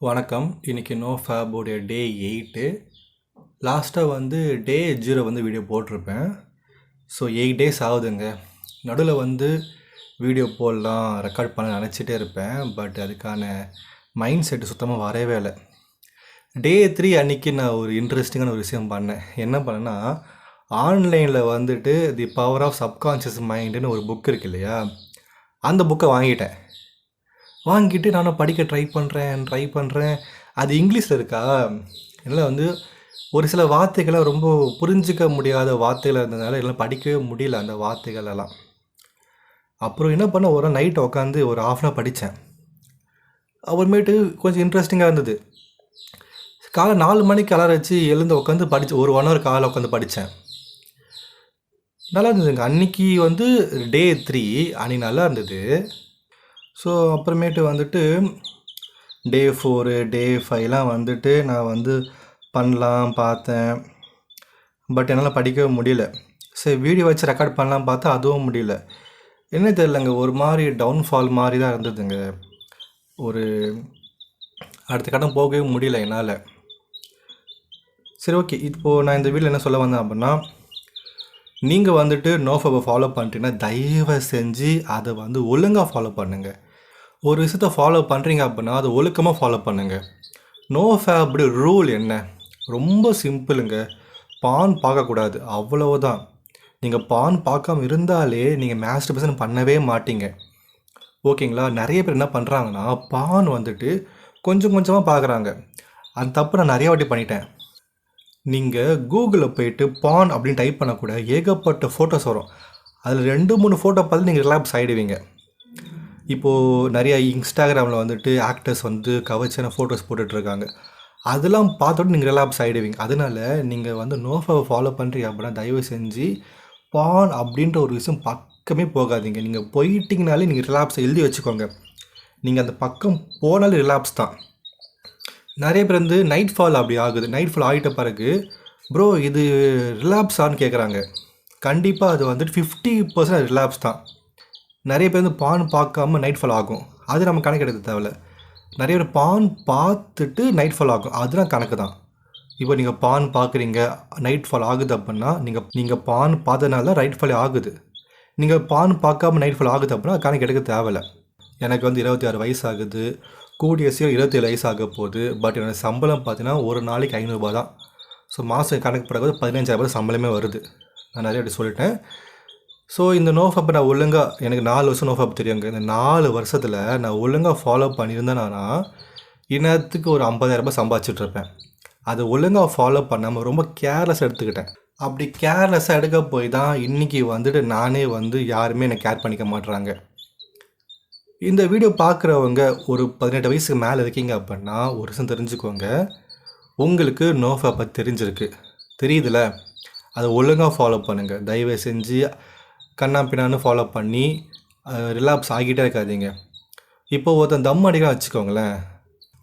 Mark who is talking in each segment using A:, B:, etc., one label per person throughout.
A: வணக்கம். இன்றைக்கி நோ ஃபேபோடைய டே 8. லாஸ்ட்டாக டே 0 வீடியோ போட்டிருப்பேன். ஸோ 8 டேஸ் ஆகுதுங்க. நடுவில் வீடியோ போடலாம், ரெக்கார்ட் பண்ண நினச்சிட்டே இருப்பேன். பட் அதுக்கான மைண்ட் செட்டு சுத்தமாக வரவே இல்லை. டே 3 அன்றைக்கி நான் ஒரு இன்ட்ரெஸ்டிங்கான ஒரு விஷயம் பண்ணேன். என்ன பண்ணேன்னா, ஆன்லைனில் தி பவர் ஆஃப் சப்கான்ஷியஸ் மைண்டுன்னு ஒரு புக் இருக்கு இல்லையா, அந்த புக்கை வாங்கிட்டு நானும் படிக்க ட்ரை பண்ணுறேன். அது இங்கிலீஷில் இருக்கா, என்னால் ஒரு சில வார்த்தைகள்லாம் ரொம்ப புரிஞ்சிக்க முடியாத வார்த்தைகள் இருந்ததுனால எல்லாம் படிக்கவே முடியல அந்த வார்த்தைகளெல்லாம். அப்புறம் என்ன பண்ண, ஒரு நைட் உட்காந்து ஒரு ஹாஃப்னாக படித்தேன். அப்புறமேட்டு கொஞ்சம் இன்ட்ரெஸ்டிங்காக இருந்தது. காலை 4 மணிக்கு அலாரம் வச்சு எழுந்து உட்காந்து படித்து ஒரு 1 ஹவர் காலை உட்காந்து படித்தேன். நல்லா இருந்ததுங்க. அன்றைக்கி டே 3 அன்றைக்கி நல்லா இருந்தது. ஸோ அப்புறமேட்டு டே 4 டே 5லாம் நான் பண்ணலாம் பார்த்தேன். பட் என்னால் படிக்கவே முடியல. சரி, வீடியோ வச்சு ரெக்கார்ட் பண்ணலாம் பார்த்தா அதுவும் முடியல. என்ன தெரிலங்க, ஒரு மாதிரி டவுன்ஃபால் மாதிரி தான் இருந்ததுங்க. ஒரு அடுத்த கட்டம் போகவே முடியல என்னால். சரி, ஓகே. இப்போது நான் இந்த வீடியோவில் என்ன சொல்ல வந்தேன் அப்படின்னா, நீங்கள் நோஃபேபை ஃபாலோ பண்ணிட்டீங்கன்னா தயவு செஞ்சு அதை ஒழுங்காக ஃபாலோ பண்ணுங்கள். ஒரு விஷயத்தை ஃபாலோ பண்ணுறீங்க அப்படின்னா அதை ஒழுக்கமாக ஃபாலோ பண்ணுங்கள். நோஃபேப் ரூல் என்ன? ரொம்ப சிம்பிளுங்க. பான் பார்க்கக்கூடாது, அவ்வளவுதான். நீங்கள் பான் பார்க்காம இருந்தாலே நீங்கள் மாஸ்டர்பேஷன் பண்ணவே மாட்டீங்க, ஓகேங்களா? நிறைய பேர் என்ன பண்ணுறாங்கன்னா, பான் கொஞ்சம் கொஞ்சமாக பார்க்குறாங்க. அந்த தப்பு நான் நிறையா வாட்டி பண்ணிட்டேன். நீங்கள் கூகுளில் போய்ட்டு பான் அப்படின்னு டைப் பண்ணக்கூட ஏகப்பட்ட ஃபோட்டோஸ் வரும். அதில் 2-3 ஃபோட்டோ பார்த்து நீங்கள் ரிலாப்ஸ் ஆகிடுவீங்க. இப்போது நிறையா இன்ஸ்டாகிராமில் ஆக்டர்ஸ் கவர்ச்சியான ஃபோட்டோஸ் போட்டுட்ருக்காங்க. அதெல்லாம் பார்த்துட்டு நீங்கள் ரிலாப்ஸ் ஆகிடுவீங்க. அதனால் நீங்கள் நோஃபேவை ஃபாலோ பண்ணுறீங்க அப்படின்னா தயவு செஞ்சு பான் அப்படின்ற ஒரு விஷயம் பக்கமே போகாதீங்க. நீங்கள் போயிட்டீங்கனாலே நீங்கள் ரிலாப்ஸ் எழுதி வச்சுக்கோங்க. நீங்கள் அந்த பக்கம் போனாலே ரிலாப்ஸ் தான். நிறைய பேர் நைட் ஃபால் அப்படி ஆகுது. நைட் ஃபால் ஆகிட்ட பிறகு ப்ரோ இது ரிலாப்ஸ் ஆன்னு கேட்குறாங்க. கண்டிப்பாக அது 50% ரிலாப்ஸ் தான். நிறைய பேர் பான் பார்க்காம நைட் ஃபால் ஆகும், அது நம்ம கணக்கு எடுக்க தேவையில்ல. நிறைய பேர் பான் பார்த்துட்டு நைட் ஃபால் ஆகும், அதுதான் கணக்கு தான். இப்போ நீங்கள் பான் பார்க்குறீங்க, நைட் ஃபால் ஆகுது அப்படின்னா நீங்கள் பான் பார்த்ததுனால தான் நைட் ஃபால் ஆகுது. நீங்கள் பான் பார்க்காம நைட் ஃபால் ஆகுது அப்படின்னா கணக்கு எடுக்க தேவையில்லை. எனக்கு 26 வயசு ஆகுது, கூடிய சீக்கிரம் 27 வயசு ஆக போகுது. பட் என்னோடய சம்பளம் பார்த்தீங்கன்னா ஒரு நாளைக்கு 500 ரூபா தான். ஸோ மாதம் கணக்கு படுறது 15,000 சம்பளமே வருது. நான் நிறைய அப்படி சொல்லிட்டேன். ஸோ இந்த நோஃபேப்பை நான் ஒழுங்காக, எனக்கு 4 வருஷம் நோஃபேப் தெரியுங்க. இந்த 4 வருஷத்தில் நான் ஒழுங்காக ஃபாலோ பண்ணியிருந்தேன்னா இந்நேரத்துக்கு ஒரு 50,000 சம்பாதிச்சிட்ருப்பேன். அதை ஒழுங்காக ஃபாலோ பண்ணாமல் ரொம்ப கேர்லெஸ்ஸாக எடுத்துக்கிட்டேன். அப்படி கேர்லெஸ்ஸாக எடுக்க போய் தான் இன்றைக்கி நானே யாருமே என்னை கேர் பண்ணிக்க மாட்டுறாங்க. இந்த வீடியோ பார்க்குறவங்க ஒரு 18 வயசுக்கு மேலே இருக்கீங்க அப்படின்னா ஒரு விஷயம் தெரிஞ்சுக்கோங்க. உங்களுக்கு நோஃபேப்பை தெரியுதுல, அதை ஒழுங்காக ஃபாலோ பண்ணுங்கள். தயவு செஞ்சு கண்ணா பின்னான்னு ஃபாலோ பண்ணி ரிலாப்ஸ் ஆகிட்டே இருக்காதீங்க. இப்போ ஒருத்தன் தம் அடிக்கிறான் வச்சுக்கோங்களேன்,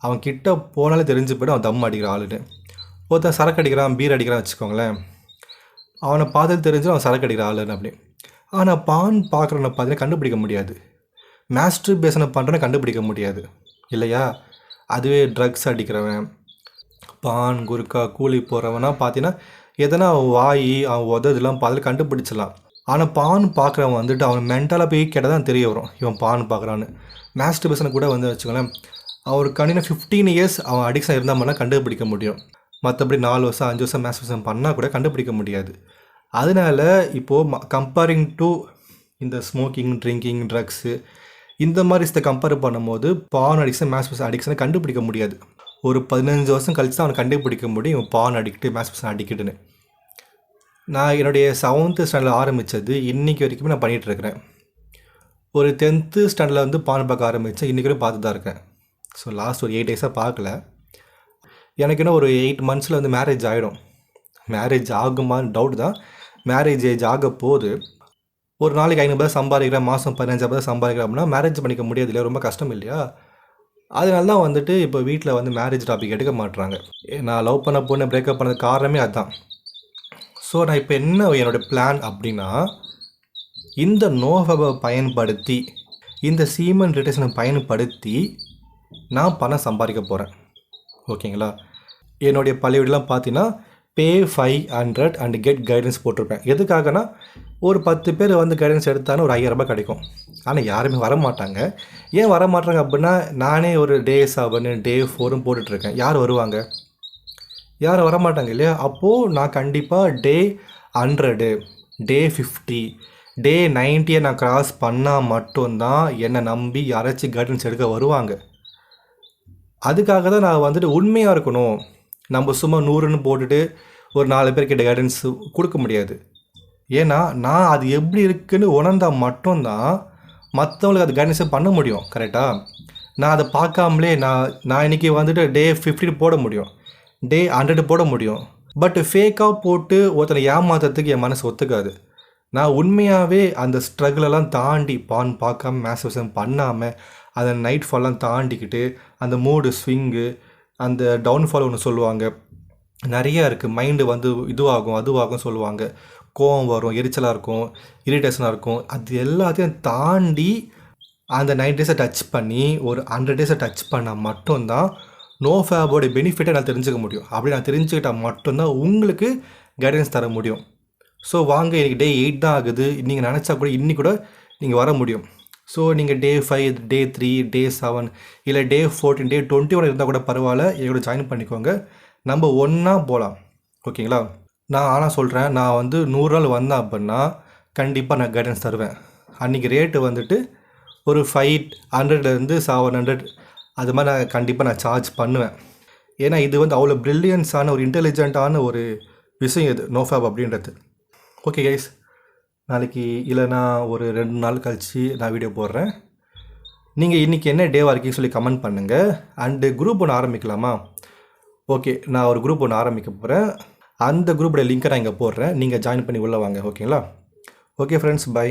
A: அவன் கிட்ட போனாலே தெரிஞ்சு போய்ட்டு அவன் தம் அடிக்கிற ஆளுன்னு. ஒருத்தன் சரக்கு அடிக்கிறான், பீர் அடிக்கிறான் வச்சுக்கோங்களேன், அவனை பார்த்து தெரிஞ்சு அவன் சரக்கு அடிக்கிற ஆளுன்னு அப்படி. ஆனால் பான் பார்க்குறவனை பார்த்தீங்கன்னா கண்டுபிடிக்க முடியாது, மாஸ்டர்பேஷனை பண்ணுறவனை கண்டுபிடிக்க முடியாது இல்லையா? அதுவே ட்ரக்ஸ் அடிக்கிறவன், பான் குறுக்கா கூலி போகிறவனா பார்த்தீங்கன்னா எதனா வாய் அவன் உததுலாம் பார்த்து கண்டுபிடிச்சிடலாம். ஆனால் பான் பார்க்குறவன் அவன் மென்டலாக போய் கேட்டால் தான் தெரிய வரும் இவன் பான் பார்க்குறான்னு. மாஸ்டர்பேஷனை கூட வச்சுக்கோங்களேன், அவருக்கு கண்டிப்பாக 15 இயர்ஸ் அவன் அடிக்ஷன் இருந்தால் மட்டும் கண்டுபிடிக்க முடியும். மற்றபடி 4 வருஷம் 5 வருஷம் மாஸ்டர்பேஷன் பண்ணால் கூட கண்டுபிடிக்க முடியாது. அதனால் இப்போது கம்பேரிங் டு இந்த ஸ்மோக்கிங், ட்ரிங்கிங், ட்ரக்ஸு இந்த மாதிரி இதை கம்பேர் பண்ணும்போது பான் அடிக்ஷன், மாஸ்டர்பேஷன் அடிக்ஷனை கண்டுபிடிக்க முடியாது. ஒரு 15 வருஷம் கழிச்சு தான் அவனை கண்டுபிடிக்க முடியும் இவன் பான் அடிக்ட்டு, மாஸ்டர்பேஷன் அடிக்ட்டுன்னு. நான் என்னுடைய 7th ஸ்டாண்டர்டில் ஆரம்பித்தது இன்றைக்கி வரைக்குமே நான் பண்ணிகிட்ருக்கிறேன். ஒரு 10th ஸ்டாண்டர்டில் பான் பார்க்க ஆரம்பித்தேன், இன்றைக்கி வரைக்கும் பார்த்து தான் இருக்கேன். ஸோ லாஸ்ட் ஒரு 8 டேஸாக பார்க்கல. எனக்கு என்ன ஒரு 8 மந்த்ஸில் மேரேஜ் ஆகிடும். மேரேஜ் ஆகுமான்னு டவுட் தான். மேரேஜ் ஏஜ் ஆக போது ஒரு நாளைக்கு 500 சம்பாதிக்கிறேன், மாதம் 15,000 சம்பாதிக்கிறேன் அப்படின்னா மேரேஜ் பண்ணிக்க முடியாது இல்லையா? ரொம்ப கஷ்டம் இல்லையா? அதனால தான் இப்போ வீட்டில் மேரேஜ் டாபிக் எடுக்க மாட்டுறாங்க. நான் லவ் பண்ண பொண்ணு பிரேக்கப் பண்ணது காரணமே அதுதான். ஸோ நான் இப்போ என்ன என்னோடய பிளான் அப்படின்னா, இந்த நோஃபேப்பை பயன்படுத்தி, இந்த சீமன் ரிலேஷனை பயன்படுத்தி நான் பணம் சம்பாதிக்க போகிறேன். ஓகேங்களா? என்னுடைய பழைய வீடியோலாம் பார்த்தீங்கன்னா பே 500 அண்ட் கெட் கைடன்ஸ் போட்டிருப்பேன். எதுக்காகனா ஒரு 10 பேர் வந்து கைடன்ஸ் எடுத்தாலும் ஒரு 5000 ரூபாய் கிடைக்கும். ஆனால் யாருமே வரமாட்டாங்க. ஏன் வரமாட்டாங்க அப்படின்னா, நானே ஒரு டே 7 டே 4 போட்டுட்ருக்கேன். யார் வருவாங்க? யாரும் வரமாட்டாங்க இல்லையா? அப்போது நான் கண்டிப்பாக டே 100 டே 50 டே 90 நான் கிராஸ் பண்ணால் மட்டும்தான் என்னை நம்பி யாராச்சும் கைடன்ஸ் எடுக்க வருவாங்க. அதுக்காக தான் நான் வந்துட்டு உண்மையாக இருக்கணும். நம்ம சும்மா 100ன்னு போட்டுட்டு ஒரு 4 பேர்கிட்ட கைடன்ஸ் கொடுக்க முடியாது. ஏன்னா நான் அது எப்படி இருக்குன்னு உணர்ந்தால் மட்டும்தான் மற்றவங்களுக்கு அது கைடன்ஸை பண்ண முடியும். கரெக்டாக? நான் அதை பார்க்காமலே நான் இன்றைக்கி வந்துட்டு டே 50 போட முடியும், டே 100 போட முடியும். பட் ஃபேக்காக போட்டு ஒருத்தனை ஏமாத்துறதுக்கு என் மனசு ஒத்துக்காது. நான் உண்மையாகவே அந்த ஸ்ட்ரகிளெல்லாம் தாண்டி பார்க்காம மேக்ஸிமம் பண்ணாமல் அதை நைட் ஃபால்லாம் தாண்டிக்கிட்டு அந்த மூடு ஸ்விங்கு அந்த டவுன்ஃபால் ஒன்று சொல்லுவாங்க, நிறையா இருக்குது. மைண்டு வந்து இதுவாகும் அதுவாகும் சொல்லுவாங்க. கோவம் வரும், எரிச்சலாக இருக்கும், இரிட்டேஷனாக இருக்கும். அது எல்லாத்தையும் தாண்டி அந்த 90 டேஸை டச் பண்ணி ஒரு 100 டேஸை டச் பண்ணால் மட்டும்தான் நோ ஃபேபோட பெனிஃபிட்டை நான் தெரிஞ்சுக்க முடியும். அப்படி நான் தெரிஞ்சுக்கிட்டால் மட்டும்தான் உங்களுக்கு கைடன்ஸ் தர முடியும். ஸோ வாங்க, இன்றைக்கி டே 8 தான் ஆகுது. நீங்கள் நினச்சா கூட இன்னி கூட நீங்கள் வர முடியும். ஸோ நீங்கள் டே 5 டே 3 டே 7 இல்லை டே 14 டே 21 இருந்தால் கூட பரவாயில்ல, என்னோட ஜாயின் பண்ணிக்கோங்க. நம்ம ஒன்றா போகலாம். ஓகேங்களா? நான் ஆனால் சொல்கிறேன், நான் வந்து 100 நாள் வந்தேன் அப்படின்னா கண்டிப்பாக நான் கைடன்ஸ் தருவேன். அன்றைக்கி ரேட்டு வந்துட்டு ஒரு 500 700 அது மாதிரி நான் கண்டிப்பாக சார்ஜ் பண்ணுவேன். ஏன்னா இது வந்து அவ்வளோ ப்ரில்லியன்ஸான ஒரு இன்டெலிஜென்ட்டான ஒரு விஷயம் இது நோஃபேப் அப்படின்றது. ஓகே கைஸ், நாளைக்கு இல்லைனா ஒரு 2 நாள் கழித்து நான் வீடியோ போடுறேன். நீங்கள் இன்றைக்கி என்ன டேவாக இருக்கீங்கன்னு சொல்லி கமெண்ட் பண்ணுங்கள். அண்டு குரூப் ஒன்று ஆரம்பிக்கலாமா? ஓகே, நான் ஒரு குரூப் ஒன்று ஆரம்பிக்க போகிறேன். அந்த குரூப்போட லிங்க்கை நான் இங்கே போடுறேன். நீங்கள் ஜாயின் பண்ணி உள்ளே வாங்க. ஓகேங்களா? Okay friends, by.